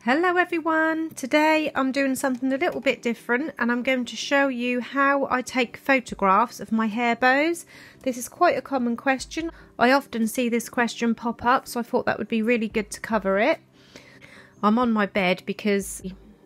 Hello everyone, today I'm doing something a little bit different and I'm going to show you how I take photographs of my hair bows. This is quite a common question. I often see this question pop up, so I thought that would be really good to cover it. I'm on my bed because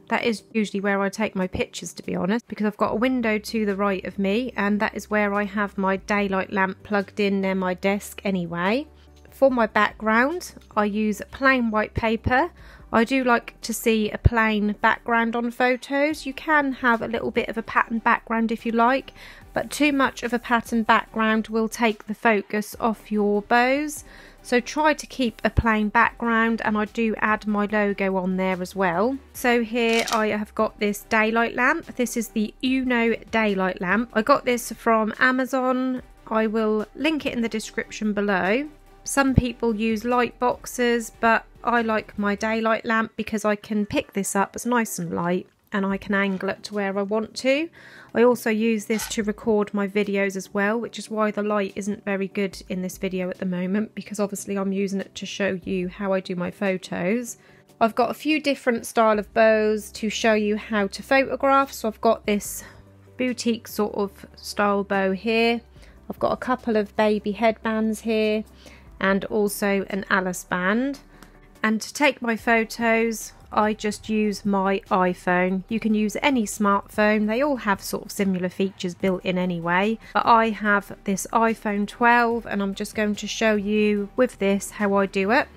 that is usually where I take my pictures, to be honest, because I've got a window to the right of me and that is where I have my daylight lamp plugged in near my desk anyway. For my background, I use plain white paper. I do like to see a plain background on photos. You can have a little bit of a pattern background if you like, but too much of a pattern background will take the focus off your bows. So try to keep a plain background, and I do add my logo on there as well. So here I have got this daylight lamp. This is the Uno daylight lamp. I got this from Amazon. I will link it in the description below. Some people use light boxes, but I like my daylight lamp because I can pick this up, it's nice and light, and I can angle it to where I want to. I also use this to record my videos as well, which is why the light isn't very good in this video at the moment, because obviously I'm using it to show you how I do my photos. I've got a few different style of bows to show you how to photograph. So I've got this boutique sort of style bow here. I've got a couple of baby headbands here, and also an Alice band. And to take my photos, I just use my iPhone. You can use any smartphone, they all have sort of similar features built in anyway, but I have this iPhone 12 and I'm just going to show you with this how I do it,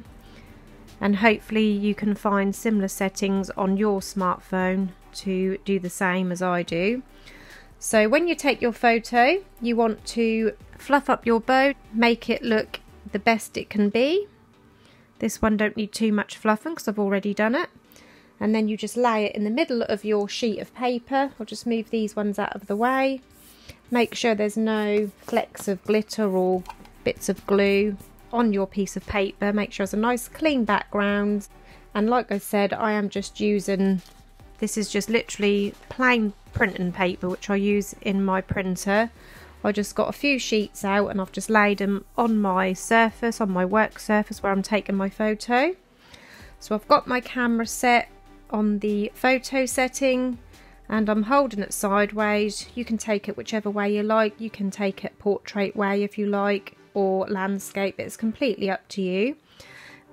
and hopefully you can find similar settings on your smartphone to do the same as I do. So when you take your photo, you want to fluff up your bow, make it look the best it can be. This one don't need too much fluffing because I've already done it. And then you just lay it in the middle of your sheet of paper. I'll just move these ones out of the way. Make sure there's no flecks of glitter or bits of glue on your piece of paper. Make sure it's a nice clean background. And like I said, I am just using, this is just literally plain printing paper which I use in my printer. I just got a few sheets out and I've just laid them on my surface, on my work surface where I'm taking my photo. So I've got my camera set on the photo setting and I'm holding it sideways. You can take it whichever way you like. You can take it portrait way if you like, or landscape. It's completely up to you.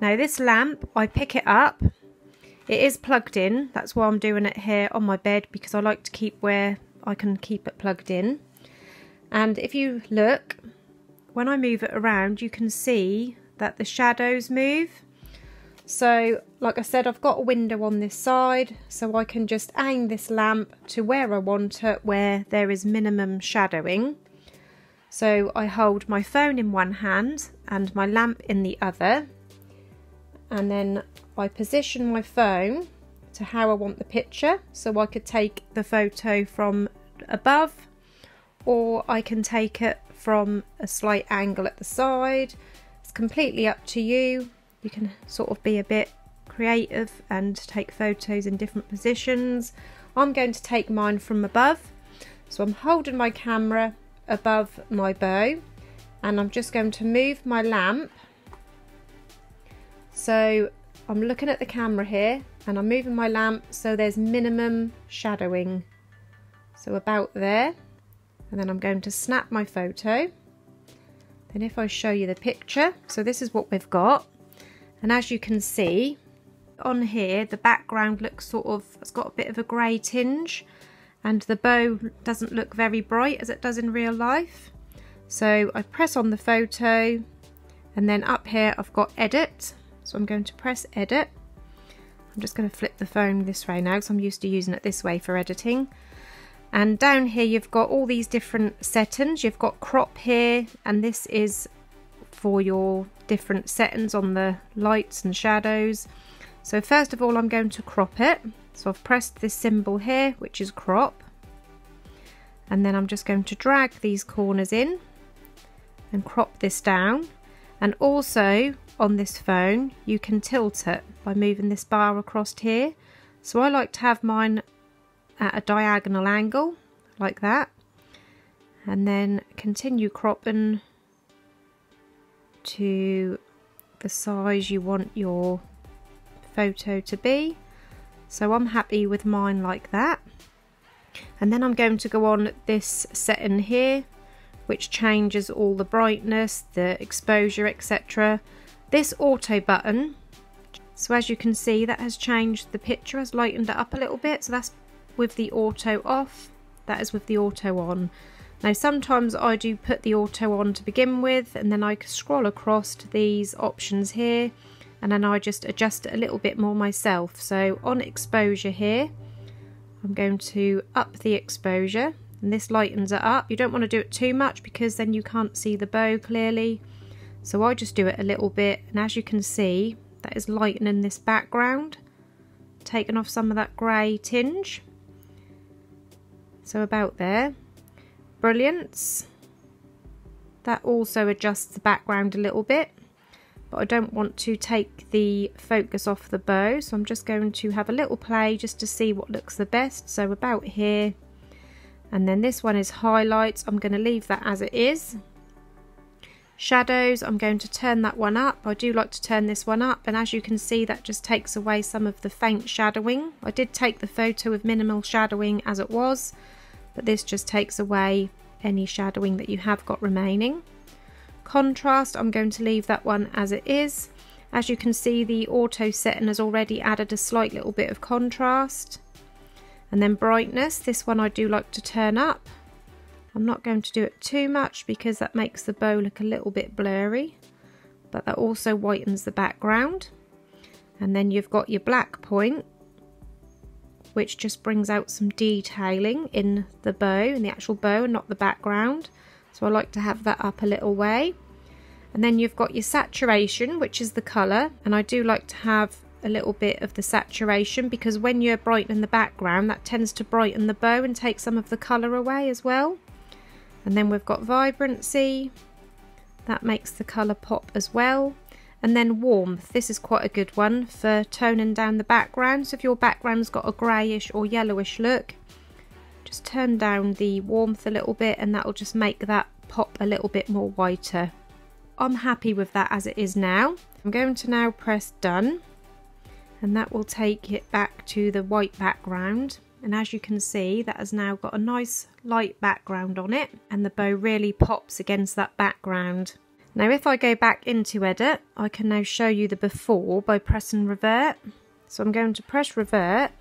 Now this lamp, I pick it up. It is plugged in. That's why I'm doing it here on my bed, because I like to keep where I can keep it plugged in. And if you look, when I move it around, you can see that the shadows move. So like I said, I've got a window on this side, so I can just aim this lamp to where I want it, where there is minimum shadowing. So I hold my phone in one hand and my lamp in the other, and then I position my phone to how I want the picture. So I could take the photo from above, or I can take it from a slight angle at the side. It's completely up to you. You can sort of be a bit creative and take photos in different positions. I'm going to take mine from above. So I'm holding my camera above my bow and I'm just going to move my lamp. So I'm looking at the camera here and I'm moving my lamp so there's minimum shadowing. So about there. And then I'm going to snap my photo. Then if I show you the picture, so this is what we've got. And as you can see on here, the background looks sort of, it's got a bit of a grey tinge, and the bow doesn't look very bright as it does in real life. So I press on the photo, and then up here I've got edit. So I'm going to press edit. I'm just going to flip the phone this way now because I'm used to using it this way for editing. And down here you've got all these different settings. You've got crop here, and this is for your different settings on the lights and shadows. So first of all I'm going to crop it. So I've pressed this symbol here, which is crop. And then I'm just going to drag these corners in and crop this down. And also on this phone you can tilt it by moving this bar across here. So I like to have mine at a diagonal angle like that, and then continue cropping to the size you want your photo to be. So I'm happy with mine like that. And then I'm going to go on this setting here, which changes all the brightness, the exposure, etc. This auto button, so as you can see, that has changed the picture, has lightened it up a little bit. So that's with the auto off, that is with the auto on. Now sometimes I do put the auto on to begin with, and then I scroll across to these options here, and then I just adjust it a little bit more myself. So on exposure here, I'm going to up the exposure, and this lightens it up. You don't want to do it too much because then you can't see the bow clearly. So I just do it a little bit, and as you can see, that is lightening this background, taking off some of that grey tinge. So about there. Brilliance. That also adjusts the background a little bit, but I don't want to take the focus off the bow, so I'm just going to have a little play just to see what looks the best. So about here, and then this one is highlights. I'm going to leave that as it is. Shadows, I'm going to turn that one up. I do like to turn this one up, and as you can see, that just takes away some of the faint shadowing. I did take the photo with minimal shadowing as it was, but this just takes away any shadowing that you have got remaining. Contrast, I'm going to leave that one as it is. As you can see, the auto setting has already added a slight little bit of contrast. And then brightness, this one I do like to turn up. I'm not going to do it too much because that makes the bow look a little bit blurry, but that also whitens the background. And then you've got your black point, which just brings out some detailing in the bow, in the actual bow and not the background. So I like to have that up a little way. And then you've got your saturation, which is the colour, and I do like to have a little bit of the saturation because when you're brightening the background, that tends to brighten the bow and take some of the colour away as well. And then we've got vibrancy, that makes the colour pop as well. And then warmth, this is quite a good one for toning down the background. So if your background's got a greyish or yellowish look, just turn down the warmth a little bit and that'll just make that pop a little bit more whiter. I'm happy with that as it is now. I'm going to now press done, and that will take it back to the white background. And as you can see, that has now got a nice light background on it, and the bow really pops against that background. Now if I go back into edit, I can now show you the before by pressing revert. So I'm going to press revert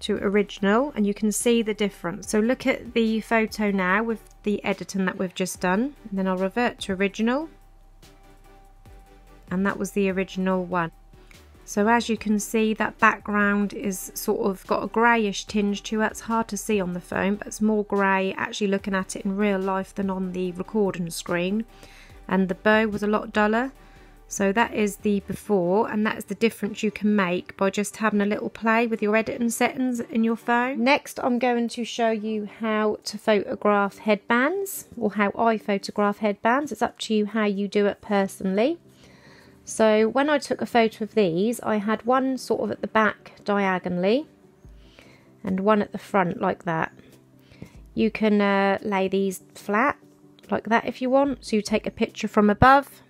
to original, and you can see the difference. So look at the photo now with the editing that we've just done, and then I'll revert to original, and that was the original one. So as you can see, that background is sort of got a greyish tinge to it. It's hard to see on the phone, but it's more grey actually looking at it in real life than on the recording screen. And the bow was a lot duller. So that is the before, and that is the difference you can make by just having a little play with your editing settings in your phone. Next, I'm going to show you how to photograph headbands, or how I photograph headbands. It's up to you how you do it personally. So when I took a photo of these, I had one sort of at the back diagonally and one at the front like that. You can lay these flat like that if you want. So you take a picture from above,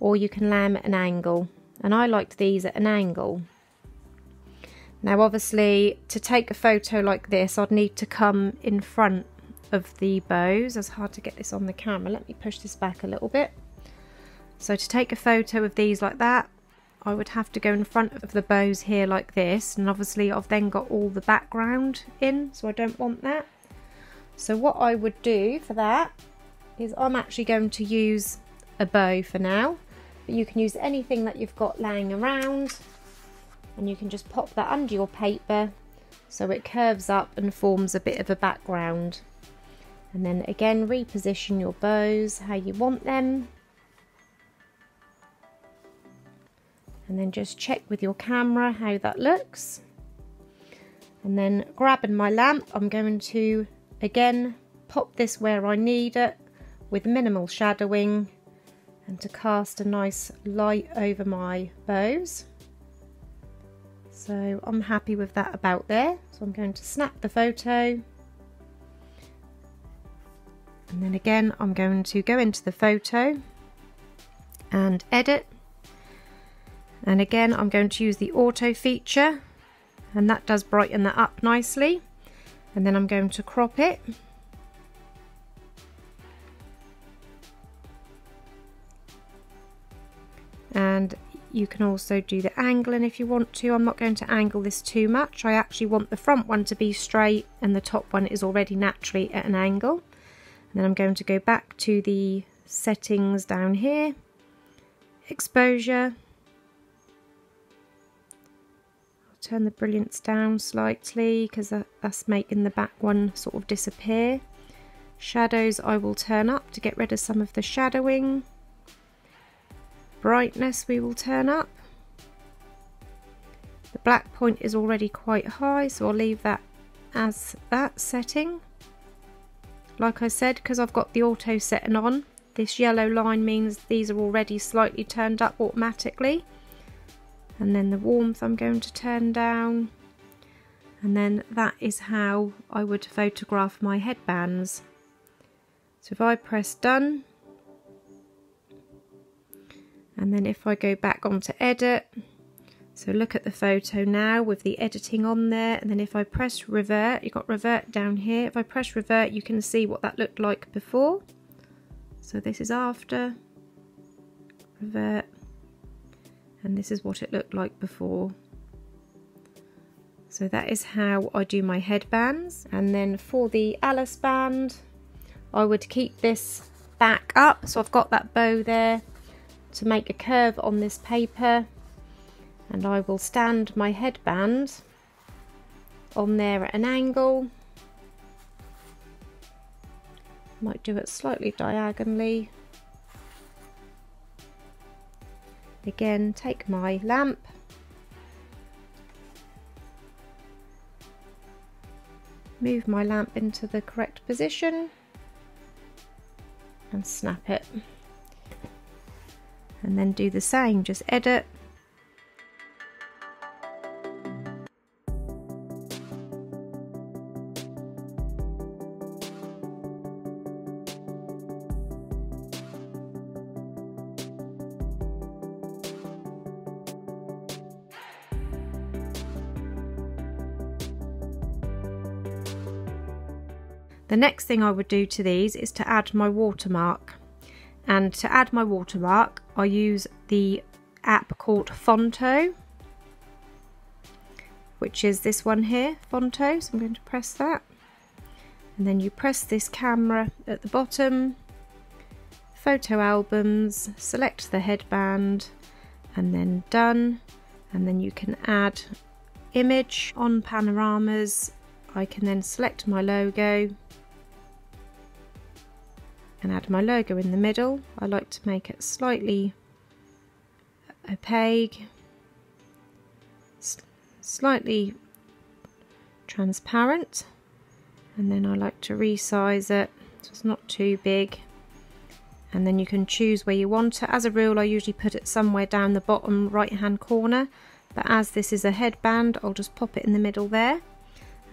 or you can lay them at an angle. And I liked these at an angle. Now obviously to take a photo like this, I'd need to come in front of the bows. It's hard to get this on the camera. Let me push this back a little bit. So to take a photo of these like that, I would have to go in front of the bows here like this, and obviously I've then got all the background in, so I don't want that. So what I would do for that is I'm actually going to use a bow for now, but you can use anything that you've got laying around, and you can just pop that under your paper so it curves up and forms a bit of a background. And then again, reposition your bows how you want them. And then just check with your camera how that looks. And then grabbing my lamp, I'm going to again pop this where I need it with minimal shadowing, and to cast a nice light over my bows. So I'm happy with that about there. So I'm going to snap the photo. And then again, I'm going to go into the photo and edit. And again, I'm going to use the auto feature, and that does brighten that up nicely. And then I'm going to crop it. And you can also do the angling if you want to. I'm not going to angle this too much. I actually want the front one to be straight and the top one is already naturally at an angle. And then I'm going to go back to the settings down here, exposure. I'll turn the brilliance down slightly because that's making the back one sort of disappear. Shadows I will turn up to get rid of some of the shadowing. Brightness we will turn up. The black point is already quite high, so I'll leave that as that setting. Like I said, because I've got the auto setting on, this yellow line means these are already slightly turned up automatically. And then the warmth I'm going to turn down. And then that is how I would photograph my headbands. So if I press done, and then if I go back onto edit, so look at the photo now with the editing on there, and then if I press revert, you've got revert down here. If I press revert, you can see what that looked like before. So this is after, revert, and this is what it looked like before. So that is how I do my headbands. And then for the Alice band, I would keep this back up, so I've got that bow there to make a curve on this paper, and I will stand my headband on there at an angle. Might do it slightly diagonally. Again, take my lamp, move my lamp into the correct position and snap it. And then do the same, just edit. The next thing I would do to these is to add my watermark. And to add my watermark, I use the app called Fonto, which is this one here, Fonto. So I'm going to press that. And then you press this camera at the bottom, photo albums, select the headband, and then done. And then you can add image on panoramas. I can then select my logo and add my logo in the middle. I like to make it slightly opaque, slightly transparent, and then I like to resize it so it's not too big. And then you can choose where you want it. As a rule, I usually put it somewhere down the bottom right hand corner, but as this is a headband, I'll just pop it in the middle there,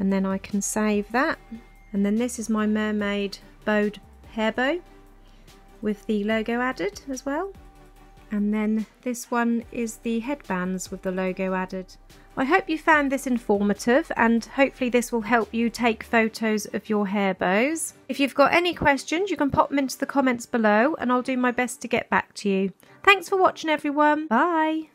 and then I can save that. And then this is my mermaid bowed hair bow with the logo added as well. And then this one is the headbands with the logo added. I hope you found this informative, and hopefully this will help you take photos of your hair bows. If you've got any questions, you can pop them into the comments below and I'll do my best to get back to you. Thanks for watching everyone. Bye.